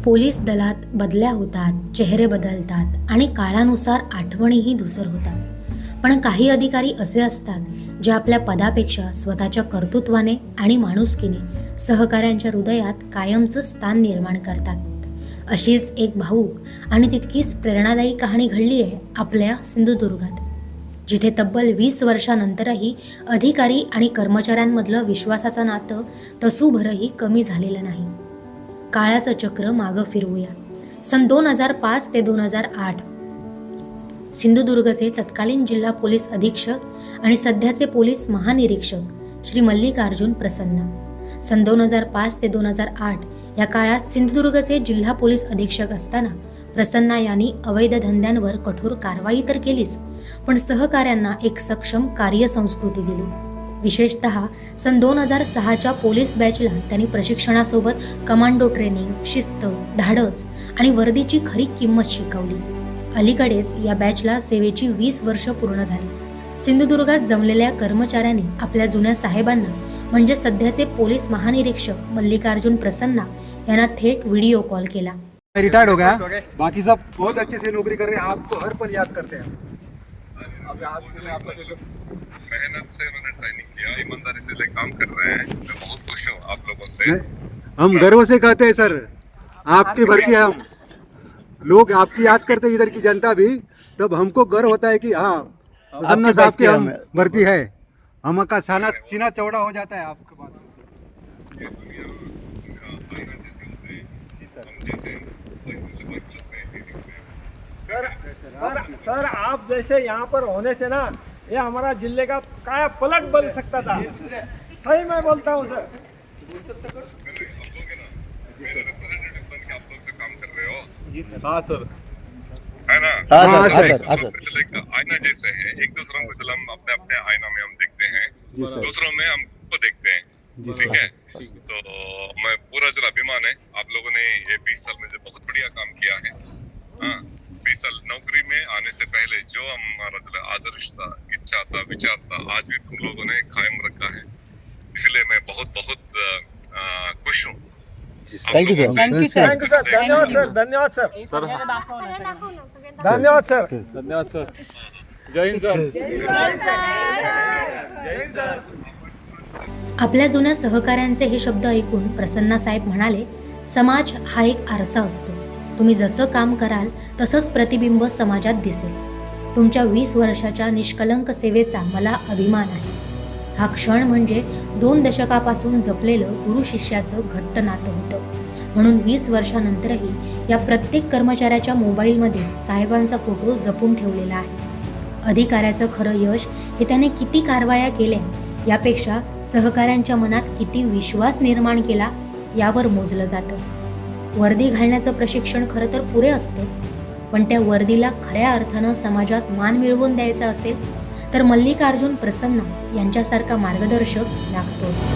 Police दलात बदल्या होतात, चेहरे बदलतात आणि काळानुसार आठवणीही धुसर होतात. पण काही अधिकारी असे असतात जे आपल्या पदापेक्षा स्वतःच्या कर्तृत्वाने आणि माणुसकीने सहकाऱ्यांच्या हृदयात कायमचं स्थान निर्माण करतात. अशीच एक भावूक आणि तितकीच प्रेरणादायी कहाणी घडली आहे आपल्या सिंधुदुर्गात, जिथे तब्बल 20 वर्षानंतरही अधिकारी आणि कर्मचाऱ्यांमधलं विश्वासाचं नातं तसूभरही कमी झालेलं नाही. काळाचं चक्र मागं फिरवूया. सन 2005 ते 2008 सिंधुदुर्गचे तत्कालीन जिल्हा पोलीस अधीक्षक आणि सध्याचे पोलीस महानिरीक्षक श्री मल्लिकार्जुन प्रसन्न. सन 2005 ते 2008 या काळात सिंधुदुर्गचे जिल्हा पोलीस अधीक्षक असताना प्रसन्ना यांनी अवैध धंद्यांवर कठोर कारवाई तर केलीच, पण सहकाऱ्यांना एक सक्षम कार्यसंस्कृती दिली. विशेषतः सन 2006च्या पोलीस बॅचला त्यांनी प्रशिक्षणासोबत कमांडो ट्रेनिंग, शिस्त, धाडस आणि वर्दीची खरी किंमत शिकवली. अलीकडेच या बॅचला सेवेची 20 वर्ष पूर्ण झाली. सिंधुदुर्गात जमलेल्या कर्मचाऱ्यांनी आपल्या जुन्या साहेबांना म्हणजे सध्याचे पोलीस महानिरीक्षक मल्लिकार्जुन प्रसन्ना यांना थेट व्हिडिओ कॉल केला. रिटायर्ड हो गया, बाकी सब बहुत अच्छे से नौकरी कर रहे हैं, आपको हर पल याद करते हैं. मेहनत से उन्होंने ट्रेनिंग किया, ईमानदारी से काम कर रहे हैं. मैं बहुत खुश हूँ आप लोगों से. हम गर्व से कहते हैं सर, आपकी भर्ती है. हम लोग आपकी याद करते हैं, इधर की जनता भी, तब हमको गर्व होता है कि हाँ प्रसन्न साहब की हम भर्ती है. हम का सीना चौड़ा हो जाता है आपके बाद. ये दुनिया आईना जैसे होते हैं. हम जैसे वैसे से बाकी लोग ऐसे ही दिखते हैं. सर आप जैसे यहाँ पर होने से ना ये हमारा जिले का काया पलट बन सकता था. सही मैं बोलता हूँ सर. मेरे रिप्रेजेंटेटिव्स बन के आप लोग से काम कर रहे हो. जी सर. हाँ सर. है ना. हाँ सर. चले आईना जैसे है, एक दूसरों को चल हम अपने अपने आईना में हम देखते हैं, दूसरों में हमको देखते हैं. ठीक है. तो मैं पूरा चला अभिमान है आप लोगों ने ये 20 साल में जो बहुत बढ़िया काम किया है. हाँ, 20 साल नौकरी में आने से पहले जो हमारा आदर्श था, इच्छा था, विचार था, आज भी तुम लोगों ने कायम रखा है. इसलिए मैं बहुत बहुत खुश हूँ. Thank you sir. Thank you sir. धन्यवाद सर. धन्यवाद सर. धन्यवाद सर. धन्यवाद सर. जय हिंद सर. जय हिंद सर. आपल्या जुन्या सहकाऱ्यांचे हे शब्द ऐकून प्रसन्ना साहेब म्हणाले, समाज हा एक आरसा असतो. तुम्ही जसं काम कराल तसंच प्रतिबिंब समाजात दिसेल. तुमच्या 20 वर्षाच्या निष्कलंक सेवेचा मला अभिमान आहे. हा क्षण म्हणजे 2 दशकापासून जपलेलं गुरु शिष्याचं घट्ट नातं होतं. म्हणून 20 वर्षानंतरही या प्रत्येक कर्मचाऱ्याच्या मोबाईलमध्ये साहेबांचा फोटो जपून ठेवलेला आहे. अधिकाऱ्याचं खरं यश हे त्याने किती कारवाया केल्या यापेक्षा सहकाऱ्यांच्या मनात किती विश्वास निर्माण केला यावर मोजलं जातं. वर्दी घालण्याचं प्रशिक्षण खरं तर पुरे असतं, पण त्या वर्दीला खऱ्या अर्थानं समाजात मान मिळवून द्यायचा असेल तर मल्लिकार्जुन प्रसन्न यांच्यासारखा मार्गदर्शक लागतोच.